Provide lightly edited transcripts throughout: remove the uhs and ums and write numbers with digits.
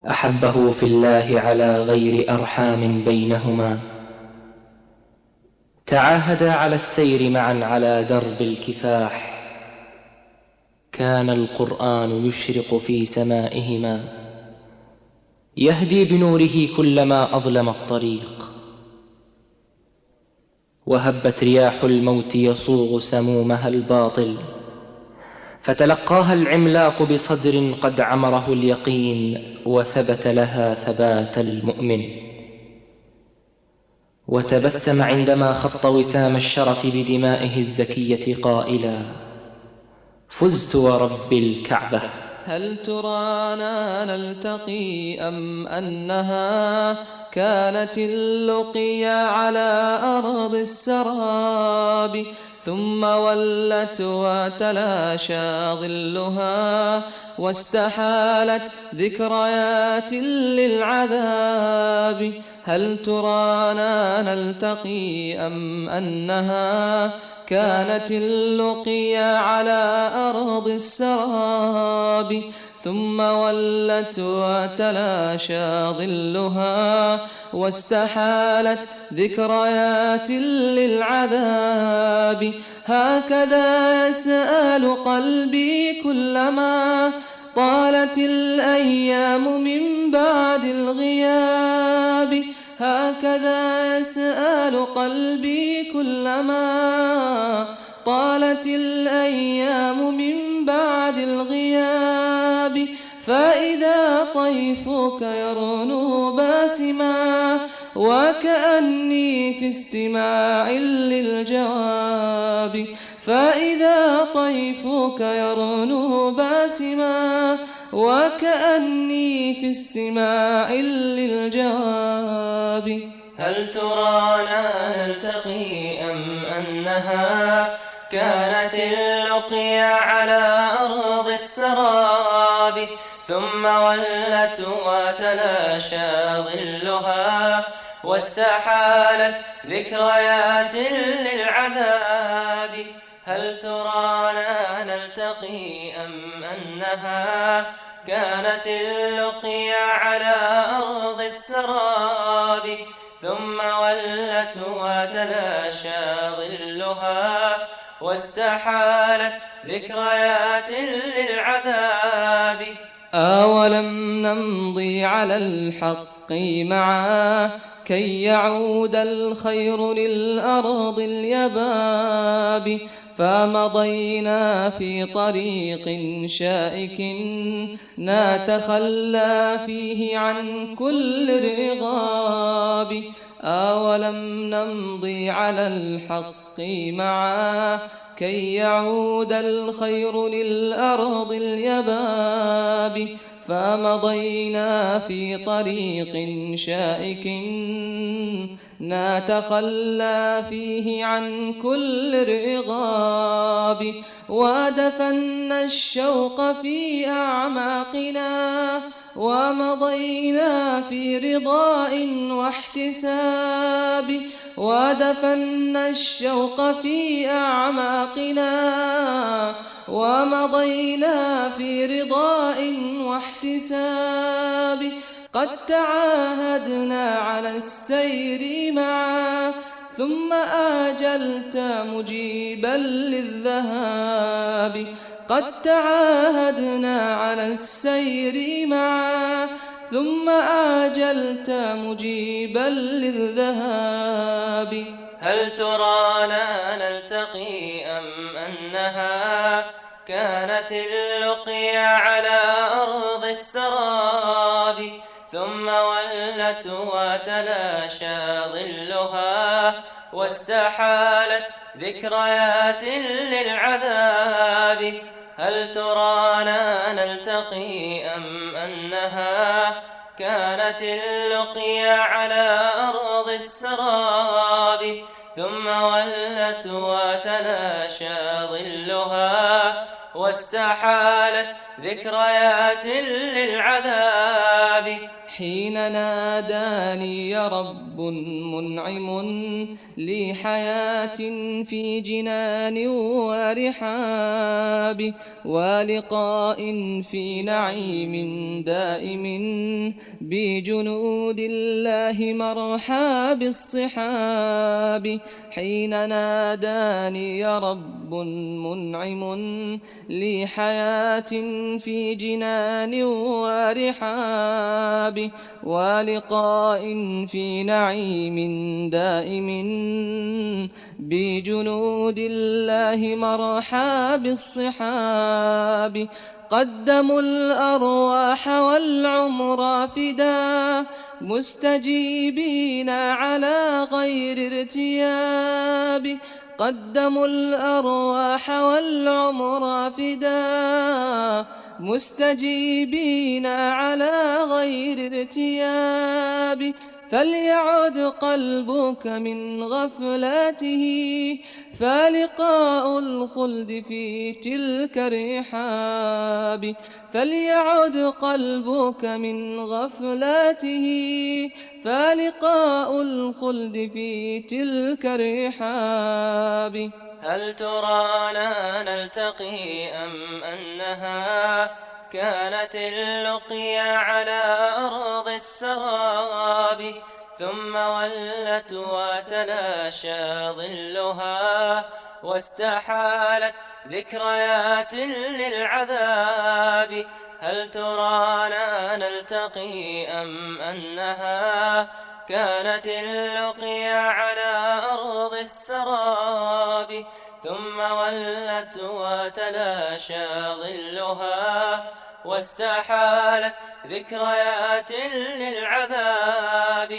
أحبه في الله على غير أرحام بينهما، تعاهدا على السير معا على درب الكفاح. كان القرآن يشرق في سمائهما، يهدي بنوره كلما أظلم الطريق. وهبت رياح الموت يصوغ سمومها الباطل، فتلقاها العملاق بصدر قد عمره اليقين، وثبت لها ثبات المؤمن. وتبسم عندما خط وسام الشرف بدمائه الزكية قائلا: فزت ورب الكعبة. هل ترانا نلتقي أم أنها كانت اللقيا على أرض السراب، ثم ولت وتلاشى ظلها واستحالت ذكريات للعذاب. هل ترانا نلتقي أم أنها كانت اللقيا على أرض السراب، ثم ولت وتلاشى ظلها واستحالت ذكريات للعذاب. هكذا يسأل قلبي كلما طالت الأيام من بعد الغياب. هكذا يسأل قلبي كلما طالت الأيام من بعد الغياب. فإذا طيفك يرنو باسما وكأني في استماع للجواب. فإذا طيفك يرنو باسما وكأني في استماع للجواب. هل ترانا نلتقي أم أنها كانت اللقيا على أرض السراب، ثم ولت وتلاشى ظلها واستحالت ذكريات للعذاب. هل ترانا نلتقي أم أنها كانت اللقيا على أرض السراب، ثم ولت وتلاشى ظلها واستحالت ذكريات للعذاب. أولم نمضي على الحق معا كي يعود الخير للأرض اليباب، فمضينا في طريق شائك نتخلى فيه عن كل الرغاب. أولم نمضي على الحق معا كي يعود الخير للأرض اليباب، فمضينا في طريق شائك نتخلى فيه عن كل الرغاب. ودفنا الشوق في أعماقنا ومضينا في رضاء واحتساب. ودفنا الشوق في أعماقنا ومضينا في رضاء واحتساب. قد تعاهدنا على السير معا ثم آجلت مجيبا للذهاب. قد تعاهدنا على السير معا ثم آجلت مجيبا للذهاب. هل ترانا نلتقي أم أنها كانت اللقيا على أرض السراب، ثم ولت وتلاشى ظلها واستحالت ذكريات للعذاب. هل ترانا نلتقي أم أنها كانت اللقيا على أرض السراب، ثم ولت وتلاشى ظلها واستحالت ذكريات للعذاب. حين ناداني رب منعم لي حياة في جنان ورحاب ولقاء في نعيم دائم بجنود الله مرحى بالصحاب حين ناداني رب منعم لي حياة في جنان ورحاب ولقاء في نعيم دائم بجنود الله مرحى بالصحاب قدموا الأرواح والعمر فدا مستجيبين على غير ارتياب قدموا الأرواح والعمر فدا مستجيبين على غير ارتياب فليعد قلبك من غفلته فلقاء الخلد في تلك الرحاب فليعد قلبك من غفلته فلقاء الخلد في تلك الرحاب هل ترانا نلتقي أم أنها كانت اللقيا على أرض السراب ثم ولت وتلاشى ظلها واستحالت ذكريات للعذاب هل ترانا نلتقي أم أنها كانت اللقيا على أرض السراب ثم ولت وتلاشى ظلها واستحالت ذكريات للعذاب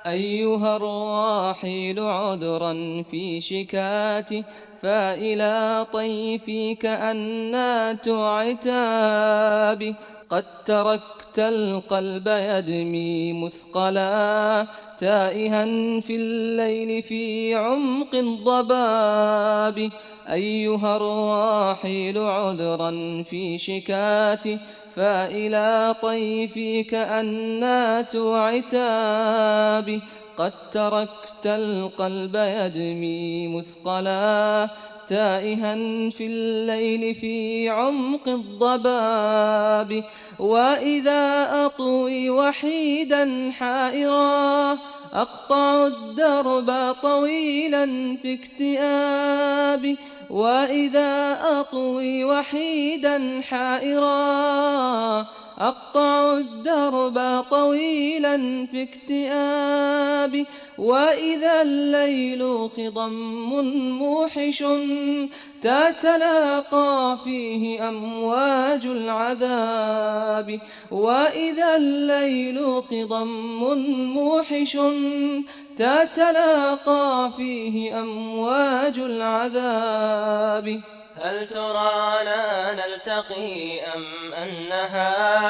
أيها الراحل عذرا في شكاتي فإلى طيفك أنات عتاب قد تركت القلب يدمي مثقلا تائها في الليل في عمق الضباب أيها الراحل عذرا في شكاتي فإلى طيفك أنات عتاب قد تركت القلب يدمي مثقلا تائها في الليل في عمق الضباب وإذا أطوي وحيدا حائرا أقطع الدرب طويلا في اكتئاب وإذا أطوي وحيدا حائرا أقطع الدرب طويلا في اكتئاب وإذا الليل خضم موحش تتلاقى فيه أمواج العذاب وإذا الليل خضم موحش تتلاقى فيه أمواج العذاب هل ترانا نلتقي أم أنها